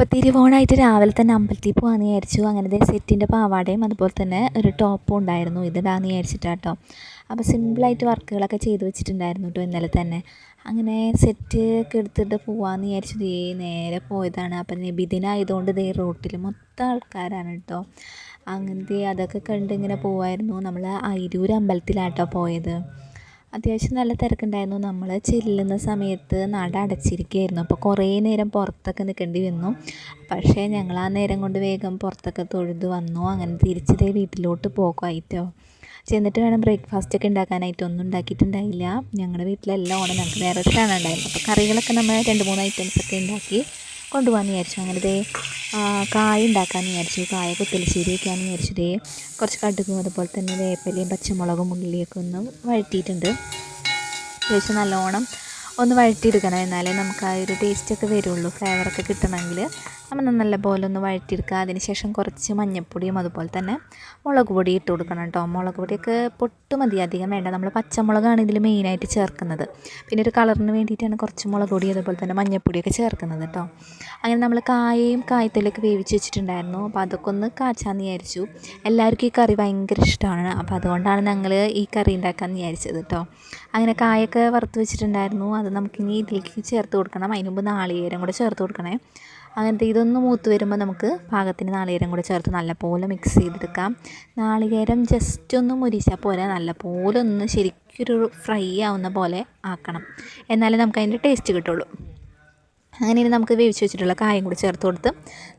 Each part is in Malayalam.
അപ്പോൾ തിരുവോണമായിട്ട് രാവിലെ തന്നെ അമ്പലത്തിൽ പോകാമെന്ന് വിചാരിച്ചു. അങ്ങനെ സെറ്റിൻ്റെ പാവാടയും അതുപോലെ തന്നെ ഒരു ടോപ്പും ഉണ്ടായിരുന്നു, ഇതിടാമെന്ന് വിചാരിച്ചിട്ടാട്ടോ. അപ്പോൾ സിമ്പിളായിട്ട് വർക്കുകളൊക്കെ ചെയ്ത് വെച്ചിട്ടുണ്ടായിരുന്നു കേട്ടോ ഇന്നലെ തന്നെ. അങ്ങനെ സെറ്റ് ഒക്കെ എടുത്തിട്ട് പോകാമെന്ന് വിചാരിച്ചു നേരെ പോയതാണ്. അപ്പം നബിദിനായതുകൊണ്ട് റോട്ടിൽ മൊത്തം ആൾക്കാരാണ് കേട്ടോ. അങ്ങനത്തെ അതൊക്കെ കണ്ട് ഇങ്ങനെ പോവായിരുന്നു. നമ്മൾ അയിരൂർ അമ്പലത്തിലാട്ടോ പോയത്. അത്യാവശ്യം നല്ല തിരക്കുണ്ടായിരുന്നു. നമ്മൾ ചെല്ലുന്ന സമയത്ത് നട അടച്ചിരിക്കുകയായിരുന്നു. അപ്പോൾ കുറേ നേരം പുറത്തൊക്കെ നിൽക്കേണ്ടി വന്നു. പക്ഷേ ഞങ്ങൾ ആ നേരം കൊണ്ട് വേഗം പുറത്തൊക്കെ തൊഴുത് വന്നു. അങ്ങനെ തിരിച്ചതേ വീട്ടിലോട്ട് പോകുമായിട്ടോ. ചെന്നിട്ട് വേണം ബ്രേക്ക്ഫാസ്റ്റൊക്കെ ഉണ്ടാക്കാനായിട്ട്. ഒന്നും ഉണ്ടാക്കിയിട്ടുണ്ടായില്ല. ഞങ്ങളുടെ വീട്ടിലെല്ലാം ഓണം ഞങ്ങൾക്ക് വേറെ സാധനം ഉണ്ടായിരുന്നു. അപ്പോൾ കറികളൊക്കെ നമ്മൾ 2-3 ഐറ്റംസൊക്കെ ഉണ്ടാക്കി കൊണ്ടുപോകാമെന്ന് വിചാരിച്ചു. അങ്ങനെ കായ ഉണ്ടാക്കാമെന്ന് വിചാരിച്ചു. കായ കുത്തലശ്ശേരി വയ്ക്കാമെന്ന് വിചാരിച്ചു. കുറച്ച് കടുകും അതുപോലെ തന്നെ വേപ്പിലയും പച്ചമുളകും ഉള്ളിയൊക്കെ ഒന്ന് വഴറ്റിയിട്ടുണ്ട്. അത്യാവശ്യം നല്ലോണം ഒന്ന് വഴറ്റിയെടുക്കണം, എന്നാലേ നമുക്ക് ആ ഒരു ടേസ്റ്റൊക്കെ വരുള്ളൂ. ഫ്ലേവറൊക്കെ കിട്ടണമെങ്കിൽ നമ്മൾ നല്ല പോലെ ഒന്ന് വഴറ്റിയെടുക്കുക. അതിന് ശേഷം കുറച്ച് മഞ്ഞൾപ്പൊടിയും അതുപോലെ തന്നെ മുളക് പൊടി ഇട്ട് കൊടുക്കണം കേട്ടോ. മുളക് പൊടിയൊക്കെ പൊട്ട് മതി, അധികം വേണ്ട. നമ്മൾ പച്ചമുളകാണ് ഇതിൽ മെയിനായിട്ട് ചേർക്കുന്നത്. പിന്നെ ഒരു കളറിന് വേണ്ടിയിട്ടാണ് കുറച്ച് മുളക് പൊടി അതുപോലെ തന്നെ മഞ്ഞൾപ്പൊടിയൊക്കെ ചേർക്കുന്നത് കേട്ടോ. അങ്ങനെ നമ്മൾ കായത്തിലൊക്കെ വേവിച്ച് വെച്ചിട്ടുണ്ടായിരുന്നു. അപ്പോൾ അതൊക്കെ ഒന്ന് കാച്ചാന്ന് വിചാരിച്ചു. എല്ലാവർക്കും ഈ കറി ഭയങ്കര ഇഷ്ടമാണ്. അപ്പോൾ അതുകൊണ്ടാണ് ഞങ്ങൾ ഈ കറി ഉണ്ടാക്കാമെന്ന് വിചാരിച്ചത് കേട്ടോ. അങ്ങനെ കായൊക്കെ വറുത്ത് വെച്ചിട്ടുണ്ടായിരുന്നു. അത് നമുക്കിനി ഇതിലേക്ക് ചേർത്ത് കൊടുക്കണം. അതിന് മുമ്പ് നാളികേരം കൂടെ ചേർത്ത് കൊടുക്കണേ. അങ്ങനത്തെ ഇതൊന്ന് മൂത്ത് വരുമ്പോൾ നമുക്ക് പാകത്തിന് നാളികേരം കൂടെ ചേർത്ത് നല്ലപോലെ മിക്സ് ചെയ്തെടുക്കാം. നാളികേരം ജസ്റ്റ് ഒന്ന് മുരിച്ചാൽ പോലെ നല്ലപോലെ ഒന്ന് ശരിക്കൊരു ഫ്രൈ ആവുന്ന പോലെ ആക്കണം, എന്നാലേ നമുക്ക് അതിൻ്റെ ടേസ്റ്റ് കിട്ടുള്ളൂ. അങ്ങനെ നമുക്ക് വേവിച്ച് വെച്ചിട്ടുള്ള കായം കൂടി ചേർത്ത് കൊടുത്ത്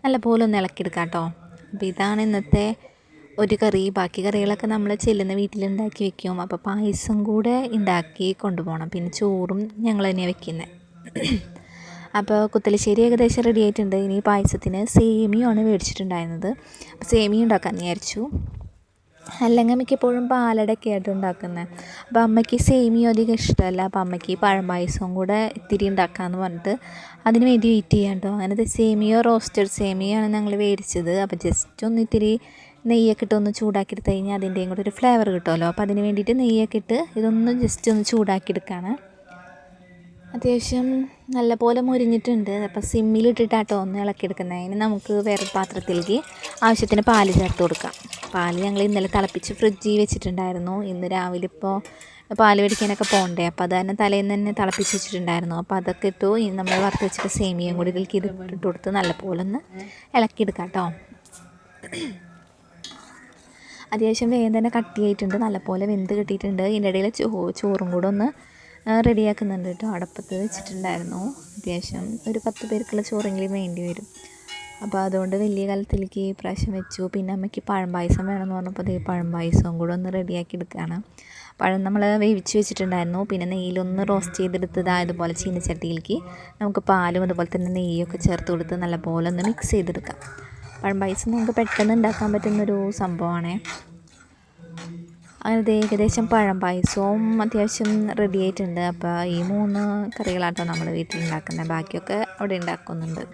നല്ലപോലെ ഒന്ന് ഇളക്കിയെടുക്കാം കേട്ടോ. അപ്പോൾ ഇതാണ് ഇന്നത്തെ ഒരു കറി. ബാക്കി കറികളൊക്കെ നമ്മൾ ചെല്ലുന്ന വീട്ടിലുണ്ടാക്കി വെക്കും. അപ്പോൾ പായസം കൂടെ ഉണ്ടാക്കി കൊണ്ടുപോകണം. പിന്നെ ചോറും ഞങ്ങൾ തന്നെയാണ് വെക്കുന്നത്. അപ്പോൾ കുത്തലശ്ശേരി ഏകദേശം റെഡി ആയിട്ടുണ്ട്. ഇനി പായസത്തിന് സേമിയയാണ് മേടിച്ചിട്ടുണ്ടായിരുന്നത്. അപ്പോൾ സേമിയ ഉണ്ടാക്കാമെന്ന് വിചാരിച്ചു. അല്ലെങ്കിൽ മിക്കപ്പോഴും പാലടയൊക്കെ ആയിട്ട് ഉണ്ടാക്കുന്നത്. അപ്പോൾ അമ്മയ്ക്ക് സേമിയ അധികം ഇഷ്ടമല്ല. അപ്പോൾ അമ്മയ്ക്ക് പഴം പായസവും കൂടെ ഇത്തിരി ഉണ്ടാക്കാമെന്ന് പറഞ്ഞിട്ട് അതിന് വേണ്ടി വെയിറ്റ് ചെയ്യാം കേട്ടോ. അങ്ങനത്തെ സേമിയോ റോസ്റ്റഡ് സേമിയാണ് ഞങ്ങൾ മേടിച്ചത്. അപ്പോൾ ജസ്റ്റ് ഒന്ന് ഇത്തിരി നെയ്യൊക്കെ ഇട്ട് ഒന്ന് ചൂടാക്കി എടുത്ത് കഴിഞ്ഞാൽ അതിൻ്റെയും കൂടെ ഒരു ഫ്ലേവർ കിട്ടുമല്ലോ. അപ്പോൾ അതിന് വേണ്ടിയിട്ട് നെയ്യൊക്കെ ഇട്ട് ഇതൊന്ന് ജസ്റ്റ് ഒന്ന് ചൂടാക്കി എടുക്കുകയാണ്. അത്യാവശ്യം നല്ലപോലെ മുരിഞ്ഞിട്ടുണ്ട്. അപ്പോൾ സിമ്മിലിട്ടിട്ടാട്ടോ ഒന്ന് ഇളക്കിയെടുക്കുന്നത്. അതിന് നമുക്ക് വേറെ പാത്രത്തിലേക്ക് ആവശ്യത്തിന് പാല് ചേർത്ത് കൊടുക്കാം. പാല് ഞങ്ങൾ ഇന്നലെ തിളപ്പിച്ച് ഫ്രിഡ്ജിൽ വെച്ചിട്ടുണ്ടായിരുന്നു. ഇന്ന് രാവിലെ ഇപ്പോൾ പാല് മേടിക്കാനൊക്കെ പോകണ്ടേ, അപ്പോൾ അത് തന്നെ തലേന്ന് തന്നെ തിളപ്പിച്ച് വെച്ചിട്ടുണ്ടായിരുന്നു. അപ്പോൾ അതൊക്കെ ഇട്ടു. ഇനി നമ്മൾ വറുത്ത് വെച്ചിട്ട് സേമിയയും കൂടി ഇതിലേക്ക് ഇട്ട് കൊടുത്ത് നല്ലപോലെ ഒന്ന് ഇളക്കിയെടുക്കാം കേട്ടോ. അത്യാവശ്യം വേഗം തന്നെ കട്ടിയായിട്ടുണ്ട്, നല്ലപോലെ വെന്ത് കിട്ടിയിട്ടുണ്ട്. ഇതിൻ്റെ ഇടയിൽ ചോറും കൂടെ ഒന്ന് റെഡിയാക്കുന്നുണ്ട് കേട്ടോ. അടുപ്പത്ത് വെച്ചിട്ടുണ്ടായിരുന്നു. അത്യാവശ്യം ഒരു 10 പേർക്കുള്ള ചോറെങ്കിലും വേണ്ടി വരും. അപ്പോൾ അതുകൊണ്ട് വലിയ കലത്തിലേക്ക് ഈ പ്രാവശ്യം വെച്ചു. പിന്നെ അമ്മയ്ക്ക് പഴം പായസം വേണമെന്ന് പറഞ്ഞപ്പോൾ അതേ പഴം പായസവും കൂടെ ഒന്ന് റെഡിയാക്കി എടുക്കുകയാണ്. പഴം നമ്മൾ വേവിച്ച് വെച്ചിട്ടുണ്ടായിരുന്നു. പിന്നെ നെയ്യിലൊന്ന് റോസ്റ്റ് ചെയ്തെടുത്തത് അതുപോലെ ചീനച്ചട്ടിയിലേക്ക് നമുക്ക് പാലും അതുപോലെ തന്നെ നെയ്യൊക്കെ ചേർത്ത് കൊടുത്ത് നല്ലപോലെ ഒന്ന് മിക്സ് ചെയ്തെടുക്കാം. പഴം പായസം നമുക്ക് പെട്ടെന്ന് ഉണ്ടാക്കാൻ പറ്റുന്നൊരു സംഭവമാണേ. അങ്ങനെ ഏകദേശം പഴം പായസവും അത്യാവശ്യം റെഡി ആയിട്ടുണ്ട്. അപ്പോൾ ഈ 3 കറികളാട്ടോ നമ്മൾ വീട്ടിലുണ്ടാക്കുന്നത്. ബാക്കിയൊക്കെ അവിടെ ഉണ്ടാക്കുന്നുണ്ട്.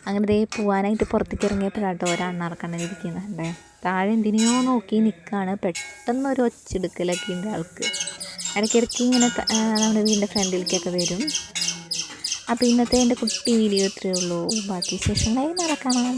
അങ്ങനെ പോകാനായിട്ട് പുറത്തേക്ക് ഇറങ്ങിയപ്പോഴാട്ടോ ഒരെണ്ണറക്കണ്ണൻ ഇരിക്കുന്നുണ്ട്. താഴെ എന്തിനെയോ നോക്കി നിൽക്കുകയാണ്. പെട്ടെന്നൊരു ഒച്ചെടുക്കലൊക്കെ ഉണ്ട് ആൾക്ക്. ഇടയ്ക്കിടയ്ക്ക് ഇങ്ങനെ നമ്മുടെ വീടിൻ്റെ ഫ്രണ്ടിലേക്കൊക്കെ വരും. അപ്പോൾ ഇന്നത്തെ എൻ്റെ കുട്ടി വീഡിയോ ഇത്രയേ ഉള്ളൂ. ബാക്കി വിശേഷങ്ങളായി നടക്കണം.